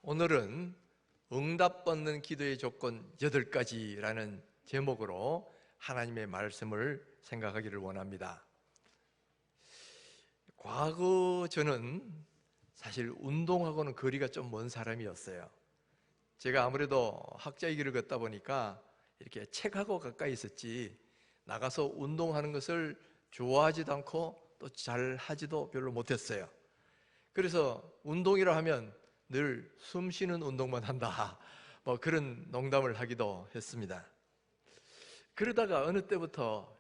오늘은 응답받는 기도의 조건 8가지라는 제목으로 하나님의 말씀을 생각하기를 원합니다. 과거 저는 사실 운동하고는 거리가 좀 먼 사람이었어요. 제가 아무래도 학자의 길을 걷다 보니까 이렇게 책하고 가까이 있었지 나가서 운동하는 것을 좋아하지도 않고 또 잘 하지도 별로 못했어요. 그래서 운동이라 하면 늘 숨 쉬는 운동만 한다, 뭐 그런 농담을 하기도 했습니다. 그러다가 어느 때부터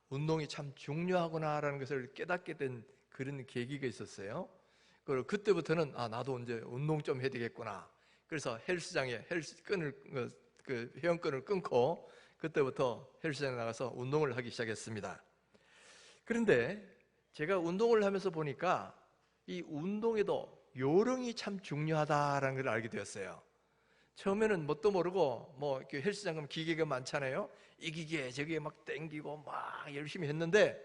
운동이 참 중요하구나라는 것을 깨닫게 된 그런 계기가 있었어요. 그리고 그때부터는 나도 이제 운동 좀 해야 되겠구나. 그래서 헬스장에 회원권을 끊고 그때부터 헬스장에 나가서 운동을 하기 시작했습니다. 그런데 제가 운동을 하면서 보니까 이 운동에도 요령이 참 중요하다라는 걸 알게 되었어요. 처음에는 뭣도 모르고 이렇게 헬스장 가면 기계가 많잖아요. 이 기계 저기에 막 땡기고 막 열심히 했는데,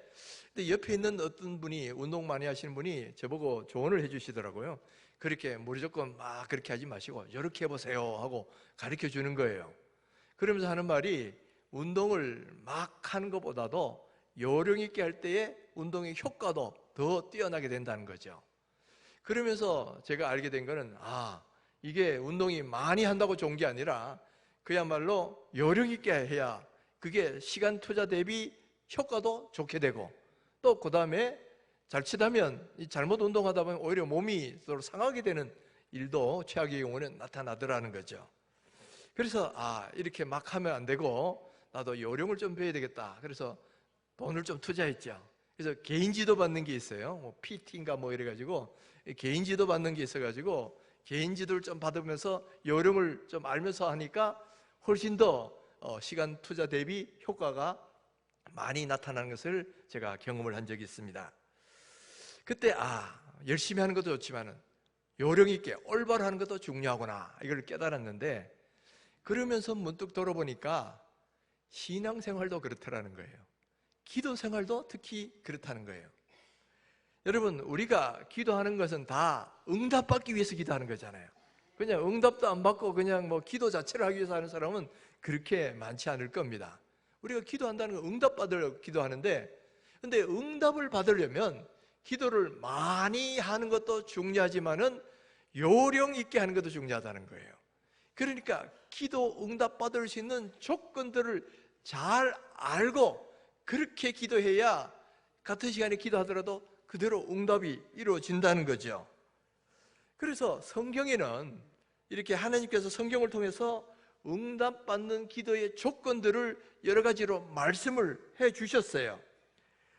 근데 옆에 있는 어떤 분이, 운동 많이 하시는 분이 저보고 조언을 해주시더라고요. 그렇게 무조건 막 그렇게 하지 마시고 이렇게 해보세요 하고 가르쳐 주는 거예요. 그러면서 하는 말이, 운동을 막 하는 것보다도 요령 있게 할 때에 운동의 효과도 더 뛰어나게 된다는 거죠. 그러면서 제가 알게 된 거는 이게 운동이 많이 한다고 좋은 게 아니라 그야말로 요령 있게 해야 그게 시간 투자 대비 효과도 좋게 되고, 또 그 다음에 자칫하면 잘못 운동하다 보면 오히려 몸이 서로 상하게 되는 일도 최악의 경우는 나타나더라는 거죠. 그래서 이렇게 막 하면 안 되고 나도 요령을 좀 배워야 되겠다. 그래서 돈을 좀 투자했죠. 그래서 개인 지도 받는 게 있어요. PT인가 이래가지고 개인 지도 받는 게 있어가지고 개인 지도를 좀 받으면서 요령을 좀 알면서 하니까 훨씬 더 시간 투자 대비 효과가 많이 나타나는 것을 제가 경험을 한 적이 있습니다. 그때 열심히 하는 것도 좋지만은 요령 있게 올바로 하는 것도 중요하구나, 이걸 깨달았는데, 그러면서 문득 돌아보니까 신앙생활도 그렇다라는 거예요. 기도 생활도 특히 그렇다는 거예요. 여러분, 우리가 기도하는 것은 다 응답받기 위해서 기도하는 거잖아요. 그냥 응답도 안 받고 그냥 기도 자체를 하기 위해서 하는 사람은 그렇게 많지 않을 겁니다. 우리가 기도한다는 건 응답받으려고 기도하는데, 근데 응답을 받으려면 기도를 많이 하는 것도 중요하지만은 요령 있게 하는 것도 중요하다는 거예요. 그러니까 기도 응답받을 수 있는 조건들을 잘 알고 그렇게 기도해야 같은 시간에 기도하더라도 그대로 응답이 이루어진다는 거죠. 그래서 성경에는 이렇게 하나님께서 성경을 통해서 응답받는 기도의 조건들을 여러 가지로 말씀을 해 주셨어요.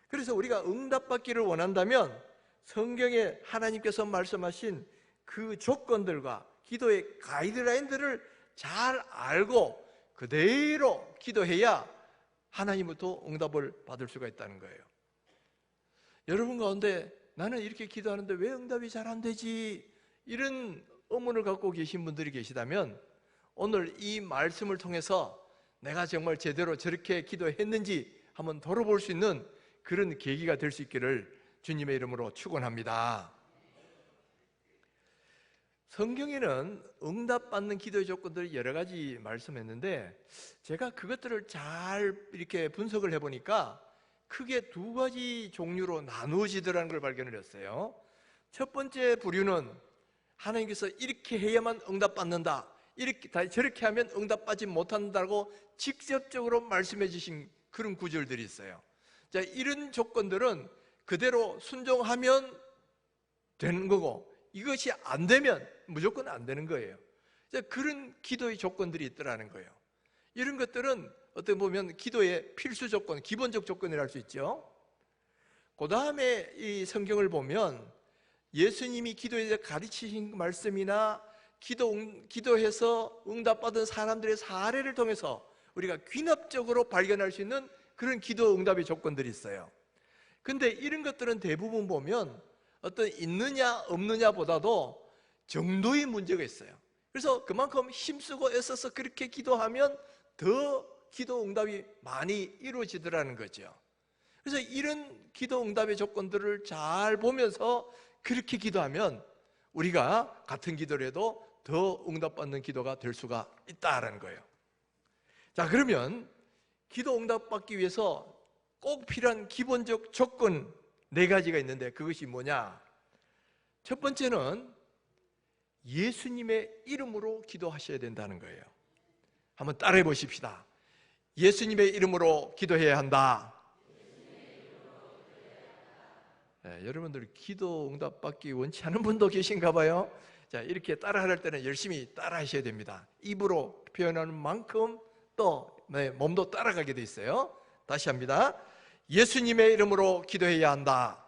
그래서 우리가 응답받기를 원한다면 성경에 하나님께서 말씀하신 그 조건들과 기도의 가이드라인들을 잘 알고 그대로 기도해야 하나님부터 응답을 받을 수가 있다는 거예요. 여러분 가운데 나는 이렇게 기도하는데 왜 응답이 잘 안 되지? 이런 의문을 갖고 계신 분들이 계시다면 오늘 이 말씀을 통해서 내가 정말 제대로 저렇게 기도했는지 한번 돌아볼 수 있는 그런 계기가 될 수 있기를 주님의 이름으로 축원합니다. 성경에는 응답받는 기도의 조건들 여러 가지 말씀했는데, 제가 그것들을 잘 이렇게 분석을 해보니까 크게 2가지 종류로 나누어지더라는 걸 발견을 했어요. 첫 번째 부류는 하나님께서 이렇게 해야만 응답받는다, 저렇게 하면 응답받지 못한다고 직접적으로 말씀해 주신 그런 구절들이 있어요. 자, 이런 조건들은 그대로 순종하면 되는 거고, 이것이 안 되면 무조건 안 되는 거예요. 그런 기도의 조건들이 있더라는 거예요. 이런 것들은 어떻게 보면 기도의 필수 조건, 기본적 조건이라 할 수 있죠. 그 다음에 이 성경을 보면 예수님이 기도에 대해 가르치신 말씀이나 기도해서 응답받은 사람들의 사례를 통해서 우리가 귀납적으로 발견할 수 있는 그런 기도 응답의 조건들이 있어요. 근데 이런 것들은 대부분 보면 어떤 있느냐 없느냐보다도 정도의 문제가 있어요. 그래서 그만큼 힘쓰고 애써서 그렇게 기도하면 더 기도 응답이 많이 이루어지더라는 거죠. 그래서 이런 기도 응답의 조건들을 잘 보면서 그렇게 기도하면 우리가 같은 기도를 해도 더 응답받는 기도가 될 수가 있다는 거예요. 자, 그러면 기도 응답받기 위해서 꼭 필요한 기본적 조건 4가지가 있는데 그것이 뭐냐? 첫 번째는 예수님의 이름으로 기도하셔야 된다는 거예요. 한번 따라해 보십시다. 예수님의 이름으로 기도해야 한다. 네, 여러분들 기도 응답받기 원치 않은 분도 계신가 봐요. 자, 이렇게 따라할 때는 열심히 따라하셔야 됩니다. 입으로 표현하는 만큼 또 몸도 따라가게 돼 있어요. 다시 합니다. 예수님의 이름으로 기도해야 한다.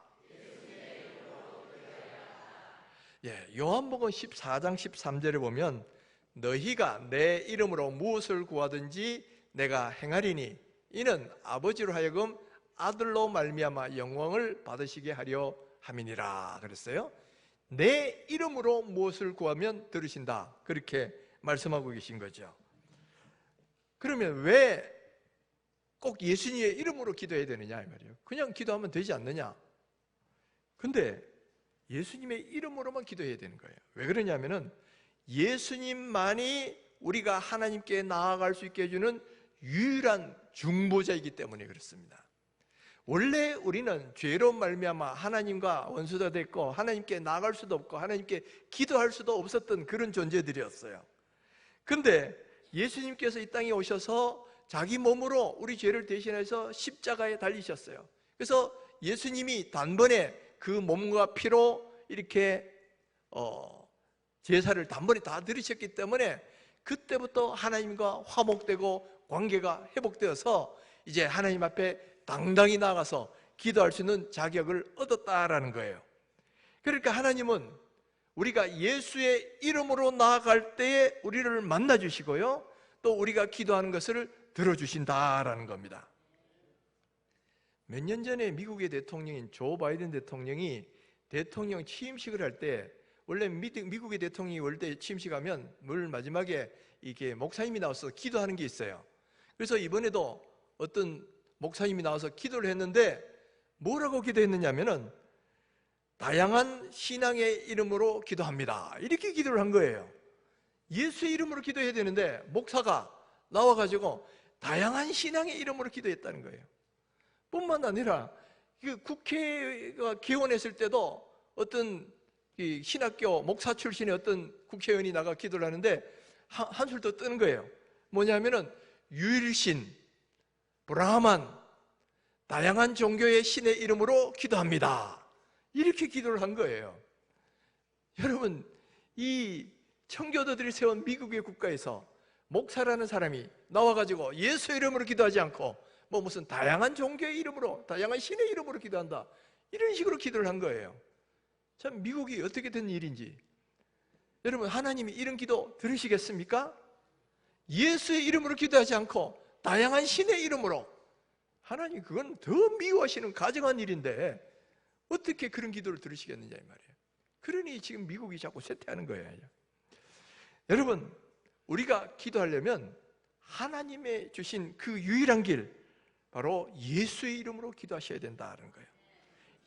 예, 요한복음 14장 13절에 보면 너희가 내 이름으로 무엇을 구하든지 내가 행하리니 이는 아버지로 하여금 아들로 말미암아 영광을 받으시게 하려 함이니라 그랬어요. 내 이름으로 무엇을 구하면 들으신다, 그렇게 말씀하고 계신 거죠. 그러면 왜 꼭 예수님의 이름으로 기도해야 되느냐 이 말이에요. 그냥 기도하면 되지 않느냐? 근데 예수님의 이름으로만 기도해야 되는 거예요. 왜 그러냐면은 예수님만이 우리가 하나님께 나아갈 수 있게 해주는 유일한 중보자이기 때문에 그렇습니다. 원래 우리는 죄로 말미암아 하나님과 원수가 됐고 하나님께 나아갈 수도 없고 하나님께 기도할 수도 없었던 그런 존재들이었어요. 근데 예수님께서 이 땅에 오셔서 자기 몸으로 우리 죄를 대신해서 십자가에 달리셨어요. 그래서 예수님이 단번에 그 몸과 피로 이렇게 제사를 단번에 다 드리셨기 때문에 그때부터 하나님과 화목되고 관계가 회복되어서 이제 하나님 앞에 당당히 나가서 기도할 수 있는 자격을 얻었다라는 거예요. 그러니까 하나님은 우리가 예수의 이름으로 나아갈 때에 우리를 만나 주시고요, 또 우리가 기도하는 것을 들어주신다라는 겁니다. 몇 년 전에 미국의 대통령인 조 바이든 대통령이 대통령 취임식을 할 때, 원래 미국의 대통령이 올 때 취임식하면 늘 마지막에 이게 목사님이 나와서 기도하는 게 있어요. 그래서 이번에도 어떤 목사님이 나와서 기도를 했는데 뭐라고 기도했느냐면은 다양한 신앙의 이름으로 기도합니다, 이렇게 기도를 한 거예요. 예수의 이름으로 기도해야 되는데 목사가 나와가지고 다양한 신앙의 이름으로 기도했다는 거예요. 뿐만 아니라 국회가 개원했을 때도 어떤 신학교 목사 출신의 어떤 국회의원이 나가 기도를 하는데 한술 더 뜨는 거예요. 뭐냐면은 유일신, 브라만, 다양한 종교의 신의 이름으로 기도합니다, 이렇게 기도를 한 거예요. 여러분, 이 청교도들이 세운 미국의 국가에서 목사라는 사람이 나와가지고 예수 이름으로 기도하지 않고 뭐 무슨 다양한 종교의 이름으로, 다양한 신의 이름으로 기도한다, 이런 식으로 기도를 한 거예요. 참 미국이 어떻게 된 일인지. 여러분, 하나님이 이런 기도 들으시겠습니까? 예수의 이름으로 기도하지 않고 다양한 신의 이름으로. 하나님, 그건 더 미워하시는 가증한 일인데 어떻게 그런 기도를 들으시겠느냐 이 말이에요. 그러니 지금 미국이 자꾸 쇠퇴하는 거예요. 여러분, 우리가 기도하려면 하나님의 주신 그 유일한 길, 바로 예수의 이름으로 기도하셔야 된다는 거예요.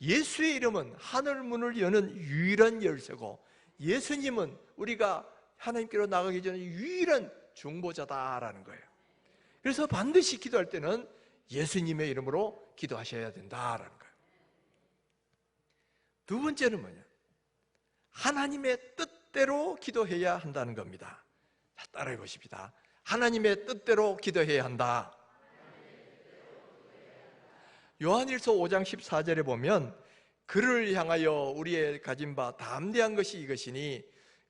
예수의 이름은 하늘 문을 여는 유일한 열쇠고, 예수님은 우리가 하나님께로 나가기 전에 유일한 중보자다라는 거예요. 그래서 반드시 기도할 때는 예수님의 이름으로 기도하셔야 된다라는 거예요. 두 번째는 뭐냐? 하나님의 뜻대로 기도해야 한다는 겁니다. 자, 따라해 보십시다. 하나님의 뜻대로 기도해야 한다. 요한일서 5장 14절에 보면 그를 향하여 우리의 가진 바 담대한 것이 이것이니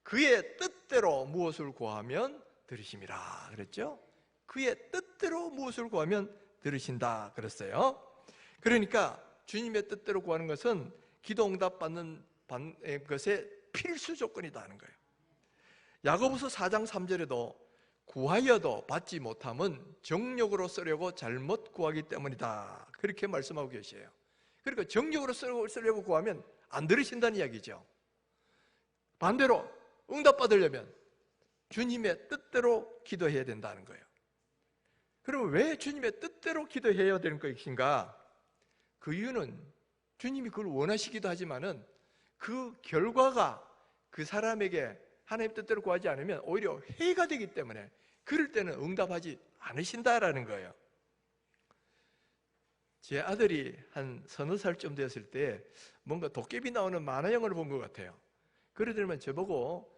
그의 뜻대로 무엇을 구하면 들으심이라 그랬죠? 그의 뜻대로 무엇을 구하면 들으신다 그랬어요. 그러니까 주님의 뜻대로 구하는 것은 기도 응답 받는 것의 필수 조건이다 하는 거예요. 야고보서 4장 3절에도 구하여도 받지 못함은 정욕으로 쓰려고 잘못 구하기 때문이다, 그렇게 말씀하고 계세요. 그러니까 정욕으로 쓰려고 구하면 안 들으신다는 이야기죠. 반대로 응답받으려면 주님의 뜻대로 기도해야 된다는 거예요. 그럼 왜 주님의 뜻대로 기도해야 되는 것인가? 그 이유는 주님이 그걸 원하시기도 하지만은 그 결과가 그 사람에게 하나님 뜻대로 구하지 않으면 오히려 해가 되기 때문에 그럴 때는 응답하지 않으신다라는 거예요. 제 아들이 한 서너 살쯤 되었을 때 뭔가 도깨비 나오는 만화 영화를 본 것 같아요. 그러더니만 저보고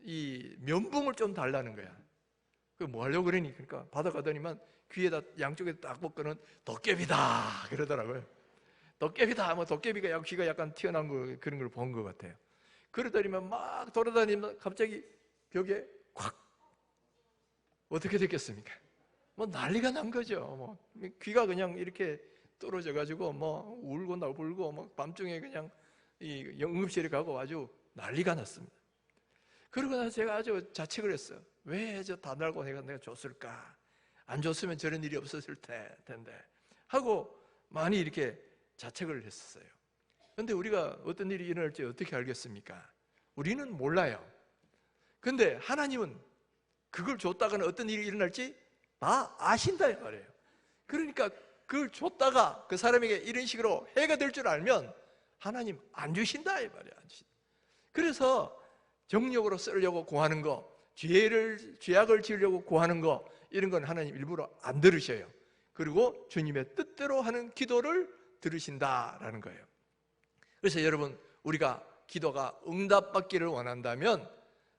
이 면봉을 좀 달라는 거야. 그 뭐 하려고 그러니? 그러니까 받아가더니만 귀에다 양쪽에 딱 묶고는 도깨비다 그러더라고요. 도깨비다. 뭐 도깨비가 귀가 약간 튀어나온 거 그런 걸 본 것 같아요. 그러더니만 막 돌아다니면 갑자기 벽에 콱 어떻게 됐겠습니까? 뭐 난리가 난 거죠. 뭐 귀가 그냥 이렇게 떨어져 가지고 뭐 울고 나불고 뭐 밤중에 그냥 이 응급실에 가고 아주 난리가 났습니다. 그러고 나서 제가 아주 자책을 했어요. 왜 저 다 날고 내가 줬을까? 안 줬으면 저런 일이 없었을 텐데 하고 많이 이렇게 자책을 했었어요. 그런데 우리가 어떤 일이 일어날지 어떻게 알겠습니까? 우리는 몰라요. 근데 하나님은 그걸 줬다가는 어떤 일이 일어날지 다 아신다 이 말이에요. 그러니까 그걸 줬다가 그 사람에게 이런 식으로 해가 될 줄 알면 하나님 안 주신다 이 말이에요. 안 주신다. 그래서 정욕으로 쓰려고 구하는 거, 죄악을 지으려고 구하는 거, 이런 건 하나님 일부러 안 들으셔요. 그리고 주님의 뜻대로 하는 기도를 들으신다라는 거예요. 그래서 여러분, 우리가 기도가 응답받기를 원한다면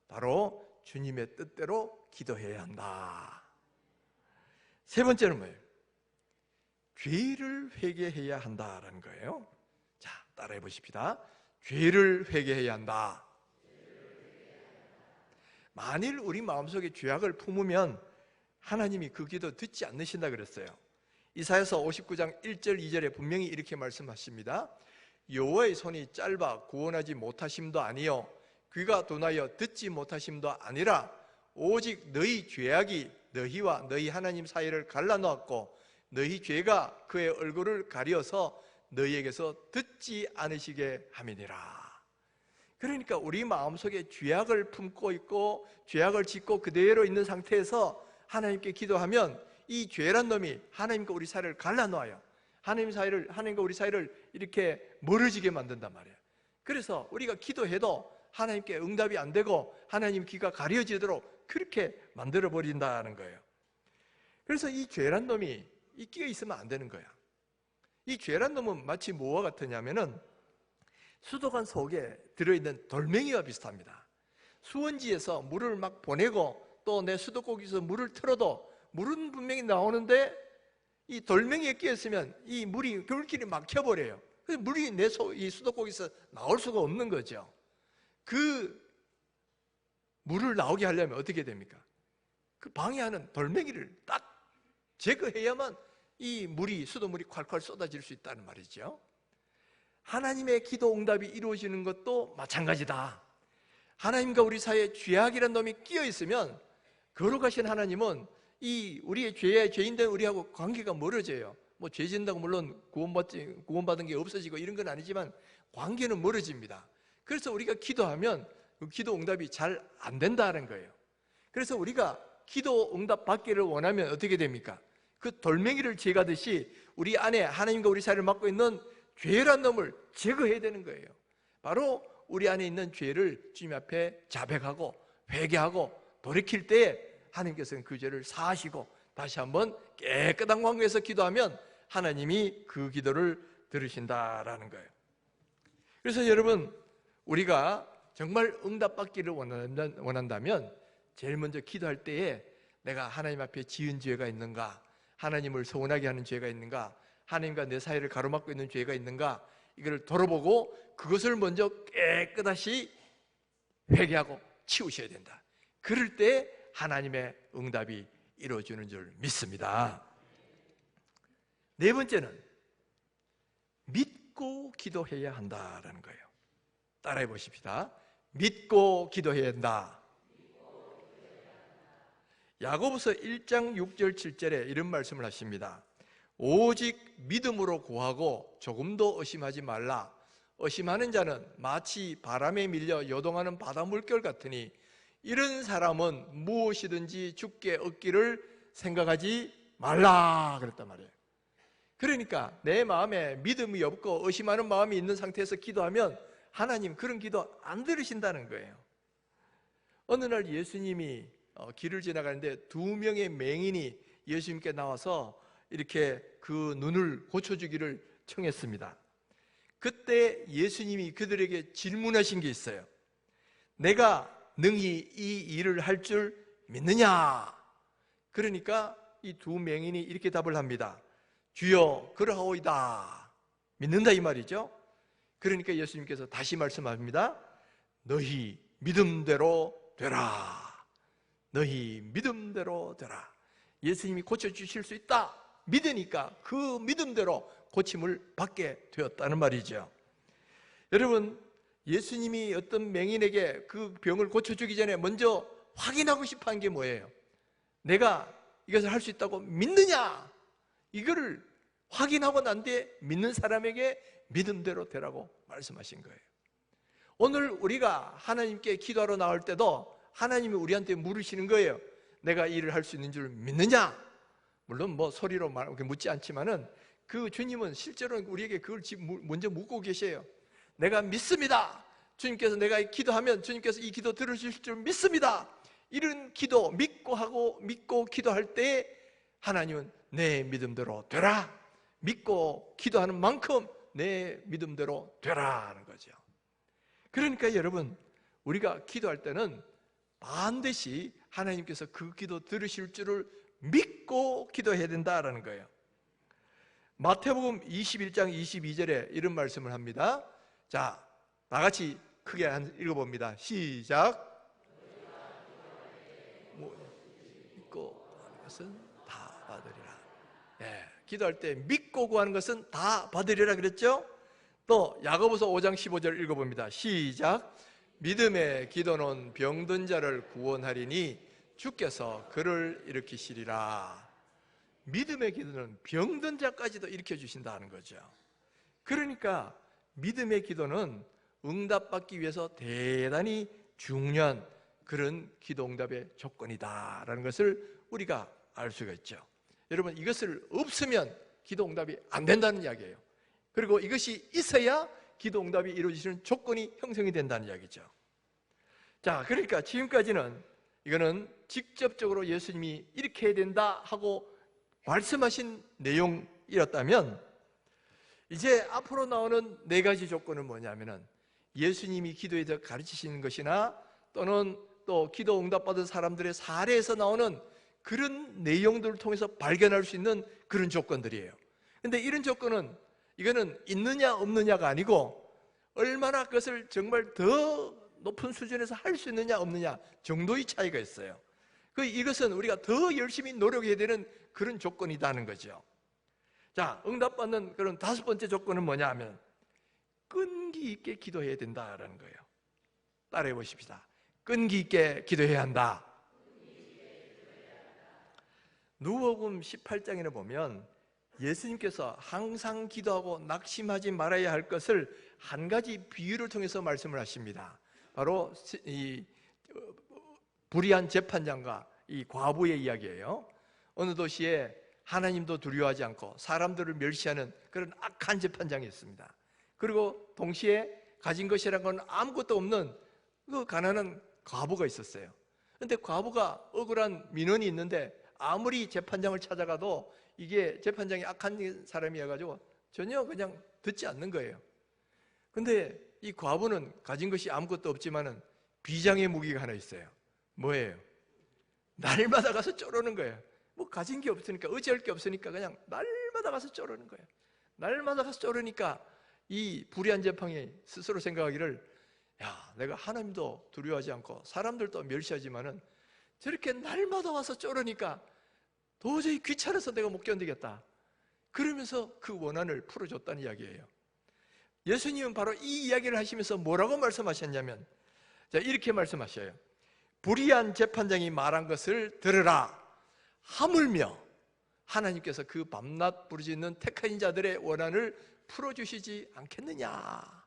바로 주님의 뜻대로 기도해야 한다. 세 번째는 뭐예요? 죄를 회개해야 한다라는 거예요. 자, 따라해 보십시다. 죄를 회개해야 한다. 만일 우리 마음속에 죄악을 품으면 하나님이 그 기도 듣지 않으신다 그랬어요. 이사야서 59장 1절 2절에 분명히 이렇게 말씀하십니다. 여호와의 손이 짧아 구원하지 못하심도 아니요 귀가 둔하여 듣지 못하심도 아니라 오직 너희 죄악이 너희와 너희 하나님 사이를 갈라놓았고 너희 죄가 그의 얼굴을 가려서 너희에게서 듣지 않으시게 함이니라. 그러니까 우리 마음속에 죄악을 품고 있고 죄악을 짓고 그대로 있는 상태에서 하나님께 기도하면 이 죄란 놈이 하나님과 우리 사이를 갈라놓아요. 하나님과 우리 사이를 이렇게 멀어지게 만든단 말이에요. 그래서 우리가 기도해도 하나님께 응답이 안 되고 하나님 귀가 가려지도록 그렇게 만들어 버린다는 거예요. 그래서 이 죄란 놈이 끼어 있으면 안 되는 거야. 이 죄란 놈은 마치 뭐와 같으냐면은 수도관 속에 들어있는 돌멩이와 비슷합니다. 수원지에서 물을 막 보내고 또 내 수도꼭지에서 물을 틀어도 물은 분명히 나오는데 이 돌멩이에 끼어 있으면 이 물이 겨울길이 막혀버려요. 그래서 물이 이 수도꼭지에서 나올 수가 없는 거죠. 그 물을 나오게 하려면 어떻게 됩니까? 그 방해하는 돌멩이를 딱 제거해야만 이 수도물이 콸콸 쏟아질 수 있다는 말이죠. 하나님의 기도 응답이 이루어지는 것도 마찬가지다. 하나님과 우리 사이에 죄악이라는 놈이 끼어 있으면 거룩하신 하나님은 이 우리의 죄인된 우리하고 관계가 멀어져요. 뭐 죄 짓는다고 물론 구원받은 게 없어지고 이런 건 아니지만 관계는 멀어집니다. 그래서 우리가 기도하면 그 기도 응답이 잘 안 된다는 거예요. 그래서 우리가 기도 응답 받기를 원하면 어떻게 됩니까? 그 돌멩이를 제거하듯이 우리 안에 하나님과 우리 사이를 막고 있는 죄란 놈을 제거해야 되는 거예요. 바로 우리 안에 있는 죄를 주님 앞에 자백하고 회개하고 돌이킬 때 하나님께서는 그 죄를 사하시고 다시 한번 깨끗한 관계에서 기도하면 하나님이 그 기도를 들으신다라는 거예요. 그래서 여러분, 우리가 정말 응답받기를 원한다면 제일 먼저 기도할 때에 내가 하나님 앞에 지은 죄가 있는가, 하나님을 서운하게 하는 죄가 있는가, 하나님과 내 사이를 가로막고 있는 죄가 있는가, 이걸 돌아보고 그것을 먼저 깨끗이 회개하고 치우셔야 된다. 그럴 때 하나님의 응답이 이루어지는 줄 믿습니다. 네 번째는 믿고 기도해야 한다라는 거예요. 따라해 보십시다. 믿고 기도해야 한다. 야고보서 1장 6절 7절에 이런 말씀을 하십니다. 오직 믿음으로 구하고 조금도 의심하지 말라. 의심하는 자는 마치 바람에 밀려 요동하는 바다 물결 같으니 이런 사람은 무엇이든지 주께 얻기를 생각하지 말라 그랬단 말이에요. 그러니까 내 마음에 믿음이 없고 의심하는 마음이 있는 상태에서 기도하면 하나님 그런 기도 안 들으신다는 거예요. 어느 날 예수님이 길을 지나가는데 두 명의 맹인이 예수님께 나와서 이렇게 그 눈을 고쳐주기를 청했습니다. 그때 예수님이 그들에게 질문하신 게 있어요. 내가 능히 이 일을 할 줄 믿느냐? 그러니까 이 두 맹인이 이렇게 답을 합니다. 주여 그러하오이다. 믿는다 이 말이죠. 그러니까 예수님께서 다시 말씀합니다. 너희 믿음대로 되라. 너희 믿음대로 되라. 예수님이 고쳐주실 수 있다 믿으니까 그 믿음대로 고침을 받게 되었다는 말이죠. 여러분, 예수님이 어떤 맹인에게 그 병을 고쳐주기 전에 먼저 확인하고 싶어 한 게 뭐예요? 내가 이것을 할 수 있다고 믿느냐? 이거를 확인하고 난 뒤에 믿는 사람에게 믿음대로 되라고 말씀하신 거예요. 오늘 우리가 하나님께 기도하러 나올 때도 하나님이 우리한테 물으시는 거예요. 내가 이 일을 할 수 있는 줄 믿느냐? 물론 뭐 소리로 묻지 않지만은 그 주님은 실제로 우리에게 그걸 먼저 묻고 계세요. 내가 믿습니다. 주님께서 내가 기도하면 주님께서 이 기도 들으실 줄 믿습니다. 이런 기도 믿고 기도할 때 하나님은 내 믿음대로 되라. 믿고 기도하는 만큼 내 믿음대로 되라 하는 거죠. 그러니까 여러분, 우리가 기도할 때는 반드시 하나님께서 그 기도 들으실 줄을 믿고 기도해야 된다라는 거예요. 마태복음 21장 22절에 이런 말씀을 합니다. 자, 다같이 크게 읽어봅니다. 시작. 믿고 하는 것은 다 받으리라. 기도할 때 믿고 구하는 것은 다 받으리라 그랬죠? 또 야고보서 5장 15절 읽어봅니다. 시작. 믿음의 기도는 병든 자를 구원하리니 주께서 그를 일으키시리라. 믿음의 기도는 병든 자까지도 일으켜주신다는 거죠. 그러니까 믿음의 기도는 응답받기 위해서 대단히 중요한 그런 기도 응답의 조건이다라는 것을 우리가 알 수가 있죠. 여러분, 이것을 없으면 기도 응답이 안 된다는 이야기예요. 그리고 이것이 있어야 기도 응답이 이루어지는 조건이 형성이 된다는 이야기죠. 자, 그러니까 지금까지는 이거는 직접적으로 예수님이 이렇게 해야 된다 하고 말씀하신 내용이었다면, 이제 앞으로 나오는 네 가지 조건은 뭐냐면은 예수님이 기도에서 가르치시는 것이나 또는 또 기도 응답받은 사람들의 사례에서 나오는 그런 내용들을 통해서 발견할 수 있는 그런 조건들이에요. 근데 이런 조건은 이거는 있느냐 없느냐가 아니고 얼마나 그것을 정말 더 높은 수준에서 할 수 있느냐 없느냐 정도의 차이가 있어요. 이것은 우리가 더 열심히 노력해야 되는 그런 조건이라는 거죠. 자, 응답받는 그런 다섯 번째 조건은 뭐냐 하면 끈기 있게 기도해야 된다라는 거예요. 따라해 보십시다. 끈기 있게 기도해야 한다. 누가복음 18장에 보면 예수님께서 항상 기도하고 낙심하지 말아야 할 것을 한 가지 비유를 통해서 말씀을 하십니다. 바로 이 불의한 재판장과 이 과부의 이야기예요. 어느 도시에 하나님도 두려워하지 않고 사람들을 멸시하는 그런 악한 재판장이 있습니다. 그리고 동시에 가진 것이란 건 아무것도 없는 그 가난한 과부가 있었어요. 그런데 과부가 억울한 민원이 있는데 아무리 재판장을 찾아가도 이게 재판장이 악한 사람이어가지고 전혀 그냥 듣지 않는 거예요. 근데 이 과부는 가진 것이 아무것도 없지만은 비장의 무기가 하나 있어요. 뭐예요? 날마다 가서 쪼르는 거예요. 뭐 가진 게 없으니까, 의지할 게 없으니까 그냥 날마다 가서 쪼르는 거예요. 날마다 가서 쪼르니까 이 불의한 재판이 스스로 생각하기를, 야, 내가 하나님도 두려워하지 않고 사람들도 멸시하지만은 저렇게 날마다 와서 쪼르니까 도저히 귀찮아서 내가 못 견디겠다. 그러면서 그 원한을 풀어줬다는 이야기예요. 예수님은 바로 이 이야기를 하시면서 뭐라고 말씀하셨냐면, 자, 이렇게 말씀하셔요. 불의한 재판장이 말한 것을 들으라. 하물며 하나님께서 그 밤낮 부르짖는 택한 자들의 원한을 풀어주시지 않겠느냐.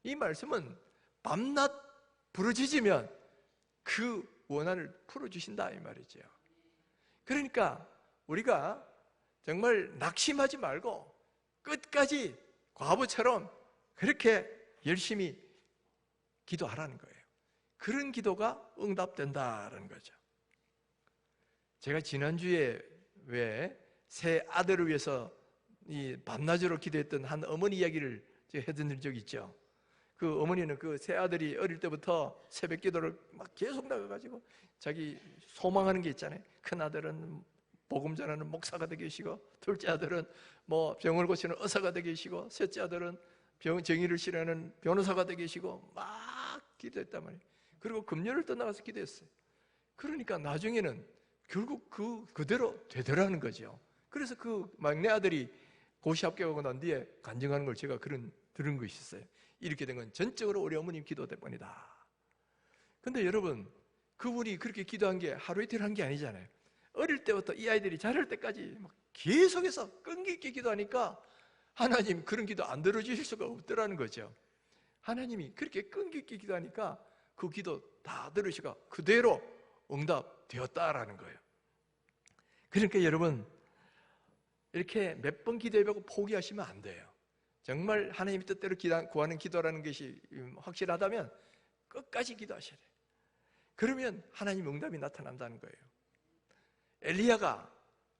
이 말씀은 밤낮 부르짖으면 그 원한을 풀어주신다 이 말이죠. 그러니까 우리가 정말 낙심하지 말고 끝까지 과부처럼 그렇게 열심히 기도하라는 거예요. 그런 기도가 응답된다는 거죠. 제가 지난주에 왜 새 아들을 위해서 이 밤낮으로 기도했던 한 어머니 이야기를 해드린 적 있죠. 그 어머니는 그 새 아들이 어릴 때부터 새벽 기도를 막 계속 나가가지고 자기 소망하는 게 있잖아요. 큰 아들은 복음 전하는 목사가 되게 계시고, 둘째 아들은 뭐 병을 고치는 의사가 되게 계시고, 셋째 아들은 정의를 실현하는 변호사가 되게 계시고, 막 기도했단 말이에요. 그리고 금요일 떠나가서 기도했어요. 그러니까 나중에는 결국 그대로 되더라는 거죠. 그래서 그 막내 아들이 고시 합격하고 난 뒤에 간증하는 걸 제가 들은 것이 있어요. 이렇게 된 건 전적으로 우리 어머님 기도 때문이다. 근데 여러분, 그분이 그렇게 기도한 게 하루 이틀 한 게 아니잖아요. 어릴 때부터 이 아이들이 자랄 때까지 막 계속해서 끈기 있게 기도하니까 하나님 그런 기도 안 들어주실 수가 없더라는 거죠. 하나님이 그렇게 끈기 있게 기도하니까 그 기도 다 들으시고 그대로 응답되었다라는 거예요. 그러니까 여러분, 이렇게 몇 번 기도해보고 포기하시면 안 돼요. 정말 하나님의 뜻대로 구하는 기도라는 것이 확실하다면 끝까지 기도하셔야 돼요. 그러면 하나님 응답이 나타난다는 거예요. 엘리야가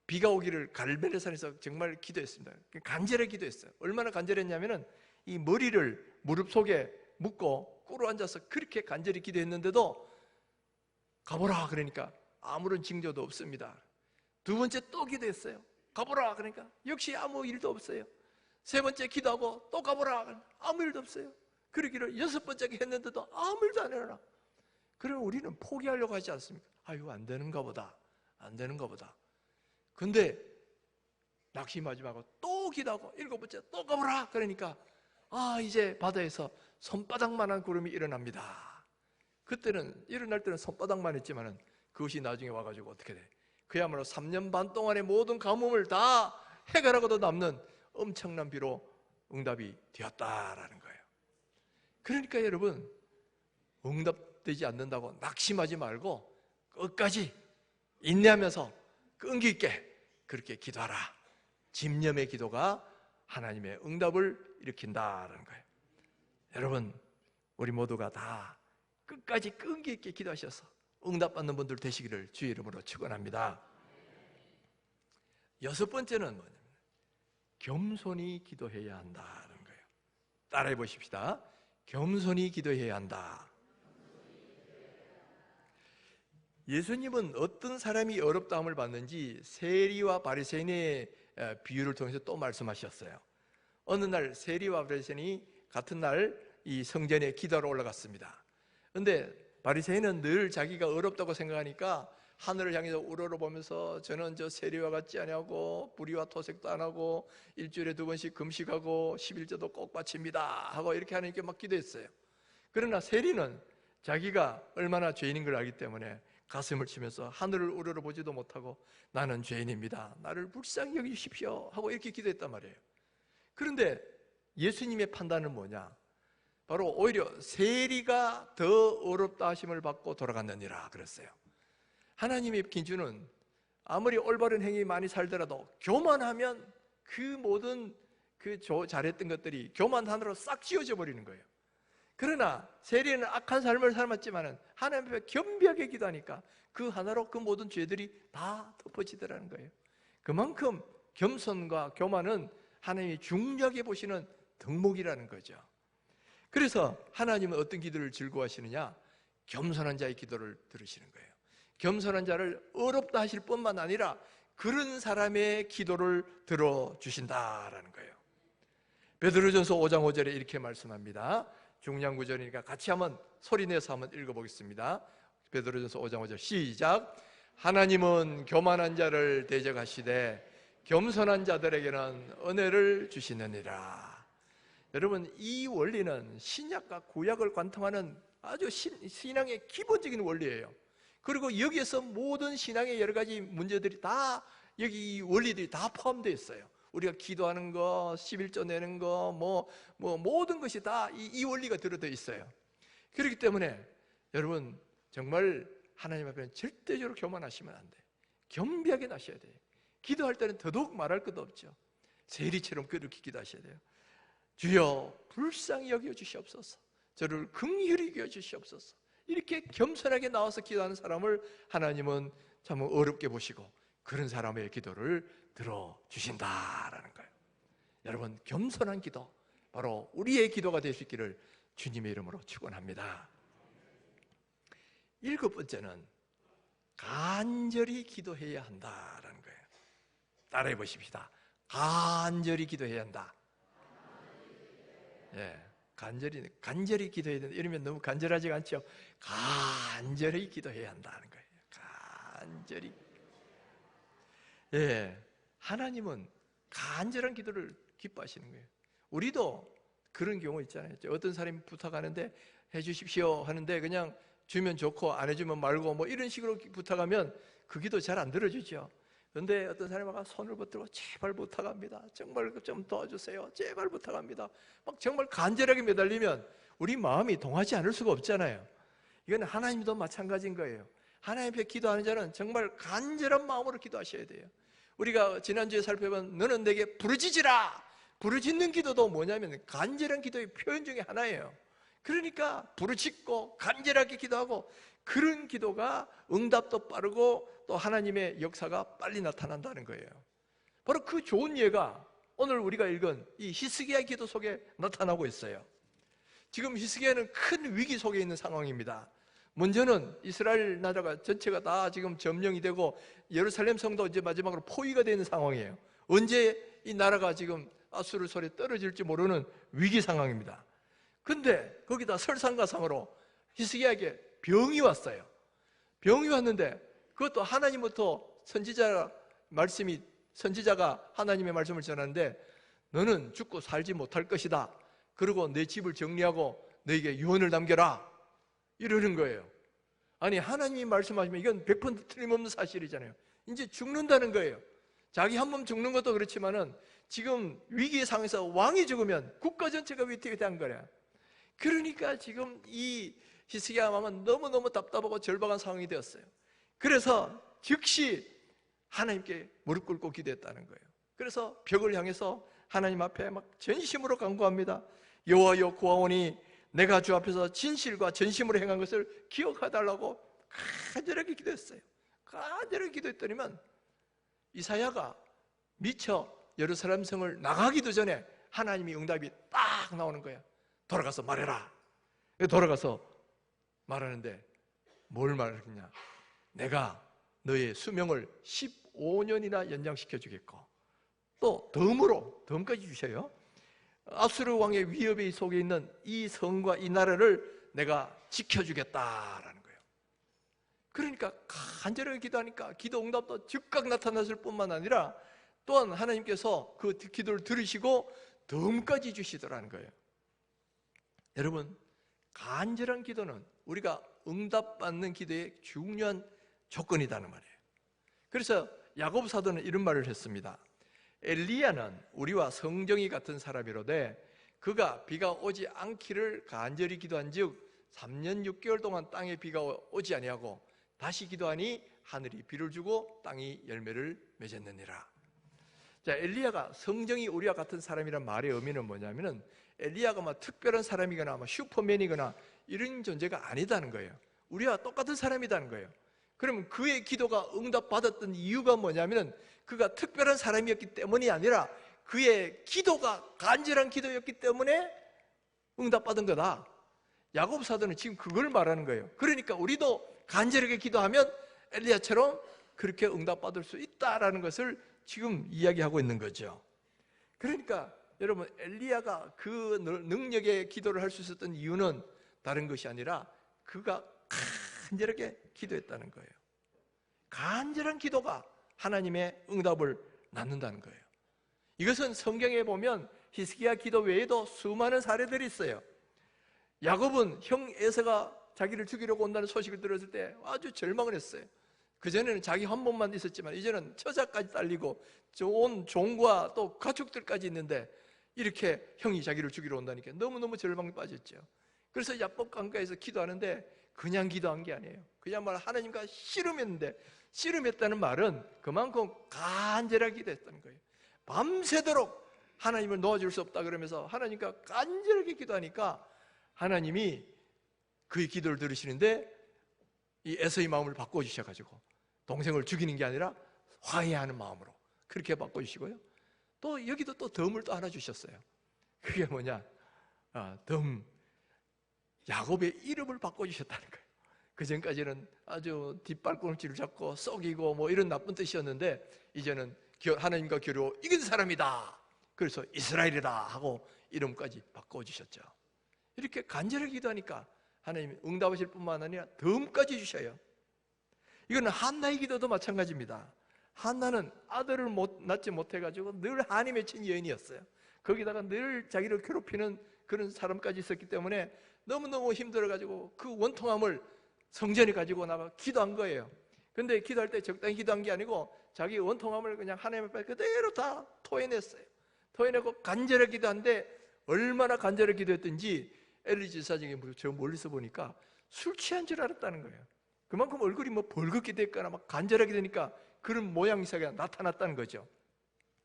비가 오기를 갈멜산에서 정말 기도했습니다. 간절히 기도했어요. 얼마나 간절했냐면은 이 머리를 무릎 속에 묶고 꿇어 앉아서 그렇게 간절히 기도했는데도 가보라 그러니까 아무런 징조도 없습니다. 두 번째 또 기도했어요. 가보라 그러니까 역시 아무 일도 없어요. 세 번째 기도하고 또 가보라 아무 일도 없어요. 그러기를 여섯 번째 했는데도 아무 일도 안 일어나. 그러면 우리는 포기하려고 하지 않습니까? 이거 안 되는가 보다, 안 되는가 보다. 근데 낙심하지 말고 또 기도하고 일곱 번째 또 가보라 그러니까 이제 바다에서 손바닥만한 구름이 일어납니다. 그때는 일어날 때는 손바닥만 했지만은 그것이 나중에 와가지고 어떻게 돼? 그야말로 3년 반 동안의 모든 가뭄을 다 해결하고도 남는 엄청난 비로 응답이 되었다라는 거예요. 그러니까 여러분, 응답되지 않는다고 낙심하지 말고 끝까지 인내하면서 끈기 있게 그렇게 기도하라. 집념의 기도가 하나님의 응답을 일으킨다라는 거예요. 여러분, 우리 모두가 다 끝까지 끈기 있게 기도하셔서 응답받는 분들 되시기를 주의 이름으로 축원합니다. 여섯 번째는 뭐냐면 겸손히 기도해야 한다는 거예요. 따라해 보십시다. 겸손히 기도해야 한다. 예수님은 어떤 사람이 어렵다함을 받는지 세리와 바리새인의 비유를 통해서 또 말씀하셨어요. 어느 날 세리와 바리새인이 같은 날 이 성전에 기도하러 올라갔습니다. 그런데 바리새인은 늘 자기가 어렵다고 생각하니까 하늘을 향해서 우러러보면서 저는 저 세리와 같지 아니하고 불의와 토색도 안 하고 일주일에 2번씩 금식하고 11조도 꼭 바칩니다 하고 이렇게 하나님께 막 기도했어요. 그러나 세리는 자기가 얼마나 죄인인 걸 알기 때문에 가슴을 치면서 하늘을 우러러보지도 못하고 나는 죄인입니다, 나를 불쌍히 여기십시오 하고 이렇게 기도했단 말이에요. 그런데 예수님의 판단은 뭐냐? 바로 오히려 세리가 더 어렵다 하심을 받고 돌아갔느니라 그랬어요. 하나님의 기준은 아무리 올바른 행위 많이 살더라도 교만하면 그 모든 잘했던 것들이 교만하느라 싹 지워져 버리는 거예요. 그러나 세리는 악한 삶을 살았지만 하나님 앞에 겸비하게 기도하니까 그 하나로 그 모든 죄들이 다 덮어지더라는 거예요. 그만큼 겸손과 교만은 하나님이 중요하게 보시는 덕목이라는 거죠. 그래서 하나님은 어떤 기도를 즐거워하시느냐? 겸손한 자의 기도를 들으시는 거예요. 겸손한 자를 어렵다 하실 뿐만 아니라 그런 사람의 기도를 들어주신다라는 거예요. 베드로전서 5장 5절에 이렇게 말씀합니다. 중요한 구절이니까 같이 한번 소리내서 한번 읽어보겠습니다. 베드로전서 5장 5절 시작. 하나님은 교만한 자를 대적하시되 겸손한 자들에게는 은혜를 주시느니라. 여러분, 이 원리는 신약과 구약을 관통하는 아주 신앙의 기본적인 원리예요. 그리고 여기에서 모든 신앙의 여러 가지 문제들이 다 여기 이 원리들이 다 포함되어 있어요. 우리가 기도하는 거, 11조 내는 거, 모든 것이 다 이 원리가 들어져 있어요. 그렇기 때문에 여러분 정말 하나님 앞에는 절대적으로 교만하시면 안 돼요. 겸비하게 나셔야 돼요. 기도할 때는 더더욱 말할 것도 없죠. 세리처럼 그렇게 기도하셔야 돼요. 주여 불쌍히 여겨 주시옵소서. 저를 긍휼히 여겨 주시옵소서. 이렇게 겸손하게 나와서 기도하는 사람을 하나님은 참 어렵게 보시고 그런 사람의 기도를 들어주신다라는 거예요. 여러분, 겸손한 기도, 바로 우리의 기도가 될 수 있기를 주님의 이름으로 축원합니다. 7번째는 간절히 기도해야 한다라는 거예요. 따라해 보십시다. 간절히 기도해야 한다. 예, 간절히 기도해야 된다. 이러면 너무 간절하지 않죠? 간절히 기도해야 한다는 거예요. 간절히. 예, 하나님은 간절한 기도를 기뻐하시는 거예요. 우리도 그런 경우 있잖아요. 어떤 사람이 부탁하는데 해주십시오 하는데 그냥 주면 좋고 안 해주면 말고 뭐 이런 식으로 부탁하면 그 기도 잘 안 들어주죠. 그런데 어떤 사람이 손을 붙들고 제발 부탁합니다. 정말 좀 도와주세요. 제발 부탁합니다. 막 정말 간절하게 매달리면 우리 마음이 동하지 않을 수가 없잖아요. 이건 하나님도 마찬가지인 거예요. 하나님 앞에 기도하는 자는 정말 간절한 마음으로 기도하셔야 돼요. 우리가 지난주에 살펴본 너는 내게 부르짖으라. 부르짖는 기도도 뭐냐면 간절한 기도의 표현 중에 하나예요. 그러니까 부르짖고 간절하게 기도하고 그런 기도가 응답도 빠르고 또 하나님의 역사가 빨리 나타난다는 거예요. 바로 그 좋은 예가 오늘 우리가 읽은 이 히스기야 기도 속에 나타나고 있어요. 지금 히스기야는 큰 위기 속에 있는 상황입니다. 먼저는 이스라엘 나라가 전체가 다 지금 점령이 되고 예루살렘 성도 이제 마지막으로 포위가 되는 상황이에요. 언제 이 나라가 지금 아수르 손에 떨어질지 모르는 위기 상황입니다. 근데 거기다 설상가상으로 히스기야에게 병이 왔어요. 병이 왔는데 그것도 하나님부터 선지자가 하나님의 말씀을 전하는데 너는 죽고 살지 못할 것이다. 그리고 내 집을 정리하고 너에게 유언을 남겨라. 이러는 거예요. 아니, 하나님이 말씀하시면 이건 100% 틀림없는 사실이잖아요. 이제 죽는다는 거예요. 자기 한 몸 죽는 것도 그렇지만은 지금 위기의 상황에서 왕이 죽으면 국가 전체가 위태위태한 거야. 그러니까 지금 이 히스기야 왕은 너무너무 답답하고 절박한 상황이 되었어요. 그래서 즉시 하나님께 무릎 꿇고 기도했다는 거예요. 그래서 벽을 향해서 하나님 앞에 막 전심으로 간구합니다. 여호와여 구하오니 내가 주 앞에서 진실과 전심으로 행한 것을 기억해달라고 간절하게 기도했어요. 간절하게 기도했더니만 이사야가 미처 예루살렘 성을 나가기도 전에 하나님이 응답이 딱 나오는 거예요. 돌아가서 말해라. 돌아가서 말하는데 뭘 말하느냐? 내가 너의 수명을 15년이나 연장시켜 주겠고 또 덤까지 주셔요. 아수르 왕의 위협의 속에 있는 이 성과 이 나라를 내가 지켜주겠다라는 거예요. 그러니까 간절하게 기도하니까 기도 응답도 즉각 나타났을 뿐만 아니라 또한 하나님께서 그 기도를 들으시고 덤까지 주시더라는 거예요. 여러분, 간절한 기도는 우리가 응답받는 기도의 중요한 조건이라는 말이에요. 그래서 야고보 사도는 이런 말을 했습니다. 엘리야는 우리와 성정이 같은 사람이로되 그가 비가 오지 않기를 간절히 기도한 즉 3년 6개월 동안 땅에 비가 오지 아니하고 다시 기도하니 하늘이 비를 주고 땅이 열매를 맺었느니라. 자, 엘리야가 성정이 우리와 같은 사람이란 말의 의미는 뭐냐면은 엘리야가 막 특별한 사람이거나 막 슈퍼맨이거나 이런 존재가 아니다는 거예요. 우리와 똑같은 사람이라는 거예요. 그러면 그의 기도가 응답받았던 이유가 뭐냐면은 그가 특별한 사람이었기 때문이 아니라 그의 기도가 간절한 기도였기 때문에 응답받은 거다. 야고보 사도는 지금 그걸 말하는 거예요. 그러니까 우리도 간절하게 기도하면 엘리야처럼 그렇게 응답받을 수 있다라는 것을 지금 이야기하고 있는 거죠. 그러니까 여러분, 엘리야가 그 능력의 기도를 할 수 있었던 이유는 다른 것이 아니라 그가 간절하게 기도했다는 거예요. 간절한 기도가 하나님의 응답을 낳는다는 거예요. 이것은 성경에 보면 히스기야 기도 외에도 수많은 사례들이 있어요. 야곱은 형 에서가 자기를 죽이려고 온다는 소식을 들었을 때 아주 절망을 했어요. 그전에는 자기 한 몸만 있었지만 이제는 처자까지 딸리고 온 종과 또 가축들까지 있는데 이렇게 형이 자기를 죽이러 온다니까 너무너무 절망에 빠졌죠. 그래서 야복 강가에서 기도하는데 그냥 기도한 게 아니에요. 그야말로 하나님과 씨름했는데, 씨름했다는 말은 그만큼 간절하게 기도했다는 거예요. 밤새도록 하나님을 놓아줄 수 없다 그러면서 하나님과 간절하게 기도하니까 하나님이 그의 기도를 들으시는데 이 에서의 마음을 바꿔주셔가지고 동생을 죽이는 게 아니라 화해하는 마음으로 그렇게 바꿔주시고요. 또 여기도 또 덤을 또 하나 주셨어요. 그게 뭐냐? 덤, 야곱의 이름을 바꿔주셨다는 거예요. 그 전까지는 아주 뒷발꿈치를 잡고 썩이고 뭐 이런 나쁜 뜻이었는데 이제는 하나님과 겨루 이긴 사람이다. 그래서 이스라엘이다 하고 이름까지 바꿔주셨죠. 이렇게 간절하게 기도하니까 하나님이 응답하실 뿐만 아니라 덤까지 주셔요. 이거는 한나의 기도도 마찬가지입니다. 한나는 아들을 낳지 못해가지고 늘 한이 맺힌 여인이었어요. 거기다가 늘 자기를 괴롭히는 그런 사람까지 있었기 때문에 너무너무 힘들어가지고 그 원통함을 성전에 가지고 나가 기도한 거예요. 근데 기도할 때 적당히 기도한 게 아니고 자기 원통함을 그냥 하나님 앞에 그대로 다 토해냈어요. 토해내고 간절하게 기도한데 얼마나 간절하게 기도했든지 엘리 제사장이 저 멀리서 보니까 술 취한 줄 알았다는 거예요. 그만큼 얼굴이 뭐 벌겋게 됐거나 막 간절하게 되니까 그런 모양새가 나타났다는 거죠.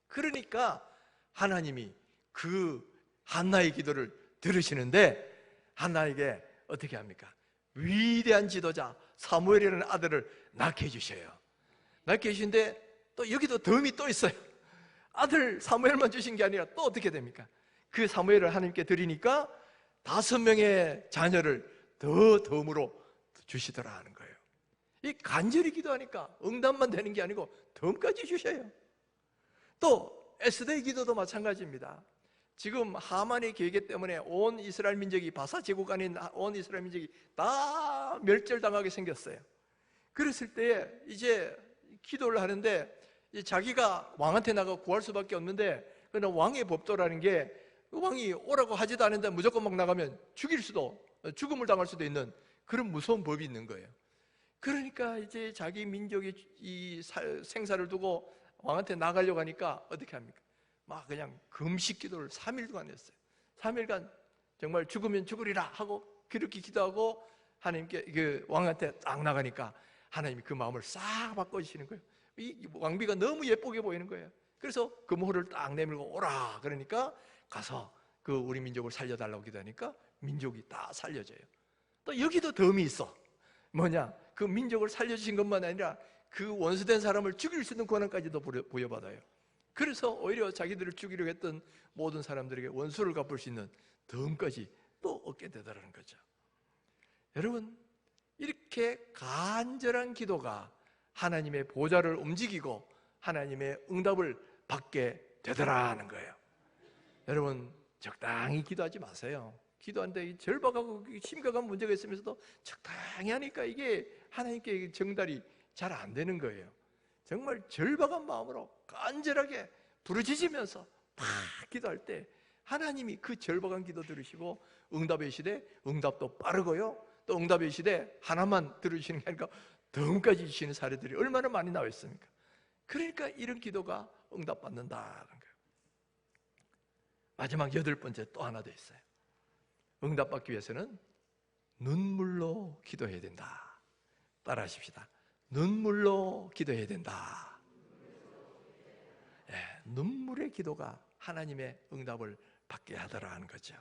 그러니까 하나님이 그 한나의 기도를 들으시는데 한나에게 어떻게 합니까? 위대한 지도자 사무엘이라는 아들을 낳게 해주셔요. 낳게 해주신데 또 여기도 덤이 또 있어요. 아들 사무엘만 주신 게 아니라 또 어떻게 됩니까? 그 사무엘을 하나님께 드리니까 5명의 자녀를 더 덤으로 주시더라 하는 거예요. 이 간절히 기도하니까 응답만 되는 게 아니고 덤까지 주셔요. 또 에스더의 기도도 마찬가지입니다. 지금 하만의 계획 때문에 온 이스라엘 민족이 바사 제국 아닌 온 이스라엘 민족이 다 멸절당하게 생겼어요. 그랬을 때 이제 기도를 하는데 자기가 왕한테 나가 구할 수밖에 없는데 그러나 왕의 법도라는 게 왕이 오라고 하지도 않는데 무조건 막 나가면 죽음을 당할 수도 있는 그런 무서운 법이 있는 거예요. 그러니까 이제 자기 민족의 이 생사를 두고 왕한테 나가려고 하니까 어떻게 합니까? 막 그냥 금식 기도를 3일 동안 했어요. 3일간 정말 죽으면 죽으리라 하고 그렇게 기도하고 하나님께 그 왕한테 딱 나가니까 하나님이 그 마음을 싹 바꿔주시는 거예요. 이 왕비가 너무 예쁘게 보이는 거예요. 그래서 금호를 딱 내밀고 오라 그러니까 가서 그 우리 민족을 살려달라고 기도하니까 민족이 다 살려져요. 또 여기도 덤이 있어. 뭐냐? 그 민족을 살려주신 것만 아니라 그 원수된 사람을 죽일 수 있는 권한까지도 부여받아요. 그래서 오히려 자기들을 죽이려고 했던 모든 사람들에게 원수를 갚을 수 있는 덤까지 또 얻게 되더라는 거죠. 여러분, 이렇게 간절한 기도가 하나님의 보좌를 움직이고 하나님의 응답을 받게 되더라는 거예요. 여러분, 적당히 기도하지 마세요. 기도하는데 절박하고 심각한 문제가 있으면서도 적당히 하니까 이게 하나님께 정달이 잘 안 되는 거예요. 정말 절박한 마음으로 간절하게 부르짖으면서 막 기도할 때 하나님이 그 절박한 기도 들으시고 응답의 시대 응답도 빠르고요. 또 응답의 시대 하나만 들으시는 게 아니라 덤까지 주시는 사례들이 얼마나 많이 나와 있습니까? 그러니까 이런 기도가 응답받는다는 거예요. 마지막 8번째 또 하나 더 있어요. 응답받기 위해서는 눈물로 기도해야 된다. 따라 하십시다. 눈물로 기도해야 된다. 네, 눈물의 기도가 하나님의 응답을 받게 하더라 하는 거죠.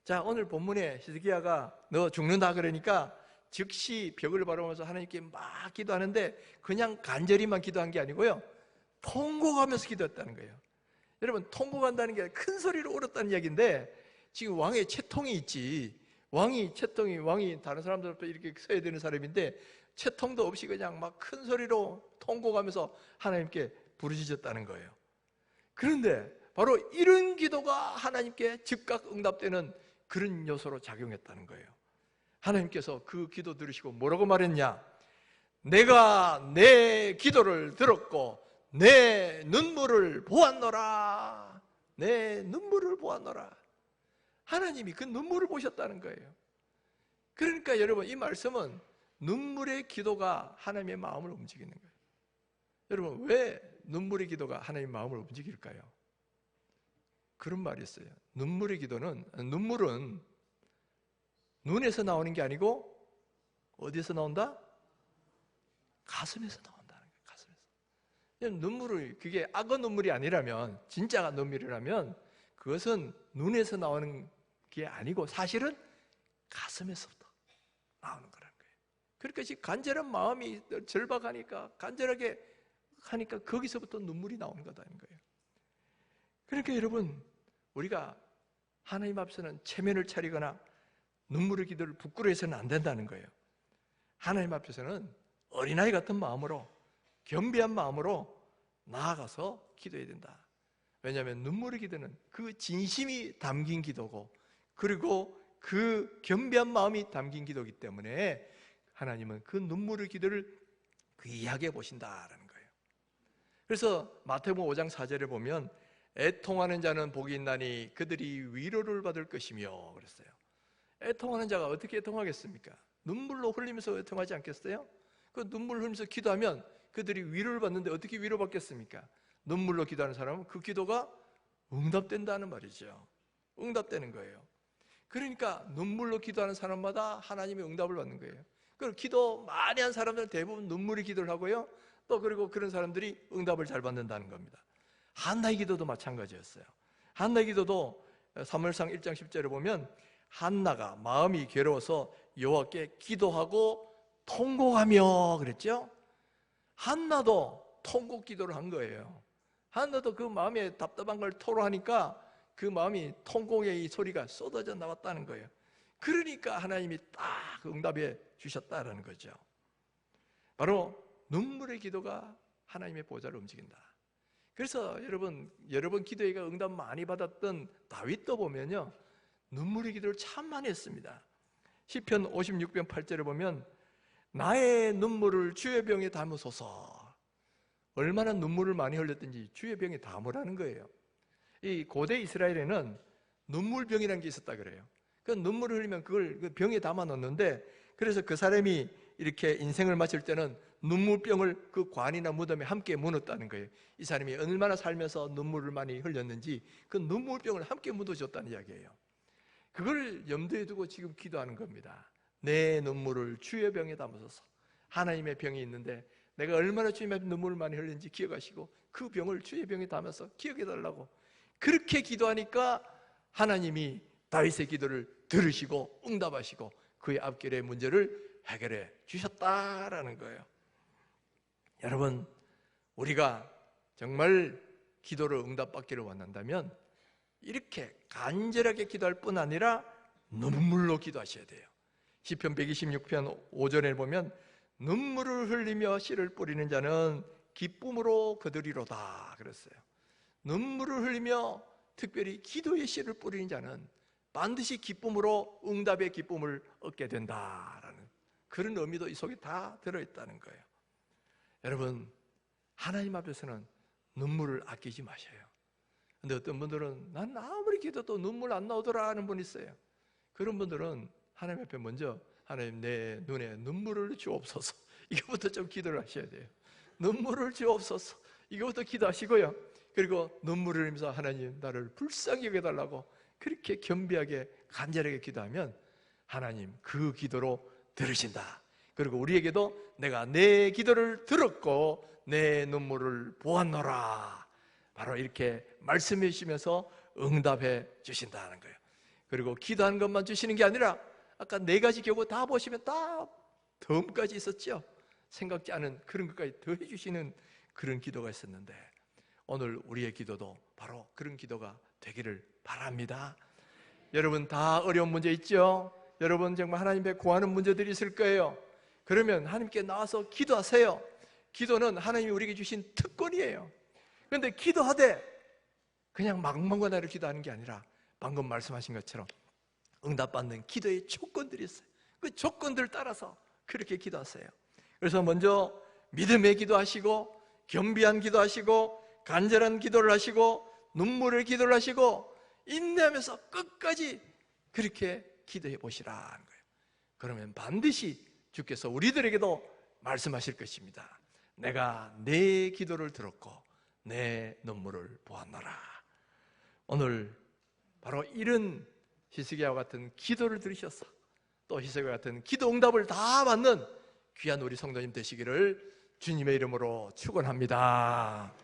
자, 오늘 본문에 히스기야가 너 죽는다 그러니까 즉시 벽을 바라보면서 하나님께 막 기도하는데 그냥 간절히만 기도한 게 아니고요, 통곡하면서 기도했다는 거예요. 여러분, 통곡한다는 게 큰 소리로 울었다는 이야기인데 지금 왕의 채통이 있지. 왕이 다른 사람들부터 이렇게 서야 되는 사람인데 채통도 없이 그냥 막 큰 소리로 통곡하면서 하나님께 부르짖었다는 거예요. 그런데 바로 이런 기도가 하나님께 즉각 응답되는 그런 요소로 작용했다는 거예요. 하나님께서 그 기도 들으시고 뭐라고 말했냐? 내가 내 기도를 들었고 내 눈물을 보았노라. 내 눈물을 보았노라. 하나님이 그 눈물을 보셨다는 거예요. 그러니까 여러분, 이 말씀은 눈물의 기도가 하나님의 마음을 움직이는 거예요. 여러분, 왜 눈물의 기도가 하나님의 마음을 움직일까요? 그런 말이 있어요. 눈물은 눈에서 나오는 게 아니고 어디에서 나온다? 가슴에서 나온다는 거예요. 가슴에서. 눈물을, 그게 악어 눈물이 아니라면, 진짜 눈물이라면 그것은 눈에서 나오는 게 아니고 사실은 가슴에서부터, 나오는 거라는 거예요. 그러니까 지금 간절한 마음이 절박하니까, 간절하게 하니까 거기서부터 눈물이 나오는 거다는 거예요. 그러니까 여러분, 우리가 하나님 앞에서는 체면을 차리거나 눈물의 기도를 부끄러워해서는 안 된다는 거예요. 하나님 앞에서는 어린아이 같은 마음으로, 겸비한 마음으로 나아가서 기도해야 된다. 왜냐하면 눈물의 기도는 그 진심이 담긴 기도고, 그리고 그 겸비한 마음이 담긴 기도이기 때문에 하나님은 그 눈물의 기도를 귀하게 보신다라는 거예요. 그래서 마태복음 5장 4절에 보면 애통하는 자는 복이 있나니 그들이 위로를 받을 것이며 그랬어요. 애통하는 자가 어떻게 애통하겠습니까? 눈물로 흘리면서 애통하지 않겠어요? 그 눈물 흘리면서 기도하면 그들이 위로를 받는데 어떻게 위로받겠습니까? 눈물로 기도하는 사람은 그 기도가 응답된다는 말이죠. 응답되는 거예요. 그러니까 눈물로 기도하는 사람마다 하나님의 응답을 받는 거예요. 그리고 기도 많이 한 사람들은 대부분 눈물의 기도를 하고요, 또 그리고 그런 사람들이 응답을 잘 받는다는 겁니다. 한나의 기도도 마찬가지였어요. 한나의 기도도 사무엘상 1장 10절에 보면 한나가 마음이 괴로워서 여호와께 기도하고 통곡하며 그랬죠. 한나도 통곡 기도를 한 거예요. 한나도 그 마음에 답답한 걸 토로하니까 그 마음이 통곡의 이 소리가 쏟아져 나왔다는 거예요. 그러니까 하나님이 딱 응답해 주셨다라는 거죠. 바로 눈물의 기도가 하나님의 보좌를 움직인다. 그래서 여러분 기도회가 응답 많이 받았던 다윗도 보면요, 눈물의 기도를 참 많이 했습니다. 시편 56편 8절에 보면 나의 눈물을 주의 병에 담으소서. 얼마나 눈물을 많이 흘렸든지 주의 병에 담으라는 거예요. 이 고대 이스라엘에는 눈물병이라는 게 있었다 그래요. 그 눈물을 흘리면 그걸 그 병에 담아 넣는데, 그래서 그 사람이 이렇게 인생을 마칠 때는 눈물병을 그 관이나 무덤에 함께 묻었다는 거예요. 이 사람이 얼마나 살면서 눈물을 많이 흘렸는지 그 눈물병을 함께 묻어줬다는 이야기예요. 그걸 염두에 두고 지금 기도하는 겁니다. 내 눈물을 주의 병에 담으소서. 하나님의 병이 있는데 내가 얼마나 주님의 눈물을 많이 흘렸는지 기억하시고 그 병을 주의 병에 담아서 기억해달라고, 그렇게 기도하니까 하나님이 다윗의 기도를 들으시고 응답하시고 그의 앞길의 문제를 해결해 주셨다라는 거예요. 여러분, 우리가 정말 기도를 응답받기를 원한다면 이렇게 간절하게 기도할 뿐 아니라 눈물로 기도하셔야 돼요. 시편 126편 5절에 보면 눈물을 흘리며 씨를 뿌리는 자는 기쁨으로 거두리로다 그랬어요. 눈물을 흘리며 특별히 기도의 씨를 뿌리는 자는 반드시 기쁨으로 응답의 기쁨을 얻게 된다라는 그런 의미도 이 속에 다 들어있다는 거예요. 여러분, 하나님 앞에서는 눈물을 아끼지 마셔요. 근데 어떤 분들은 난 아무리 기도도 눈물 안 나오더라 하는 분 있어요. 그런 분들은 하나님 앞에 먼저 하나님 내 눈에 눈물을 주옵소서, 이거부터 좀 기도를 하셔야 돼요. 눈물을 주옵소서, 이거부터 기도하시고요, 그리고 눈물을 흘리면서 하나님 나를 불쌍히 여겨달라고 그렇게 겸비하게 간절하게 기도하면 하나님 그 기도로 들으신다. 그리고 우리에게도 내가 내 기도를 들었고 내 눈물을 보았노라, 바로 이렇게 말씀해 주시면서 응답해 주신다는 거예요. 그리고 기도하는 것만 주시는 게 아니라 아까 4가지 경우 다 보시면 다 덤까지 있었죠. 생각지 않은 그런 것까지 더해 주시는 그런 기도가 있었는데 오늘 우리의 기도도 바로 그런 기도가 되기를 바랍니다. 여러분 다 어려운 문제 있죠? 여러분 정말 하나님 앞에 구하는 문제들이 있을 거예요. 그러면 하나님께 나와서 기도하세요. 기도는 하나님이 우리에게 주신 특권이에요. 그런데 기도하되 그냥 막무가내로 기도하는 게 아니라 방금 말씀하신 것처럼 응답받는 기도의 조건들이 있어요. 그 조건들 따라서 그렇게 기도하세요. 그래서 먼저 믿음의 기도하시고 겸비한 기도하시고 간절한 기도를 하시고 눈물의 기도를 하시고 인내하면서 끝까지 그렇게 기도해 보시라는 거예요. 그러면 반드시 주께서 우리들에게도 말씀하실 것입니다. 내가 내 기도를 들었고 내 눈물을 보았노라. 오늘 바로 이런 히스기야와 같은 기도를 들으셔서 또 히스기야와 같은 기도 응답을 다 받는 귀한 우리 성도님 되시기를 주님의 이름으로 축원합니다.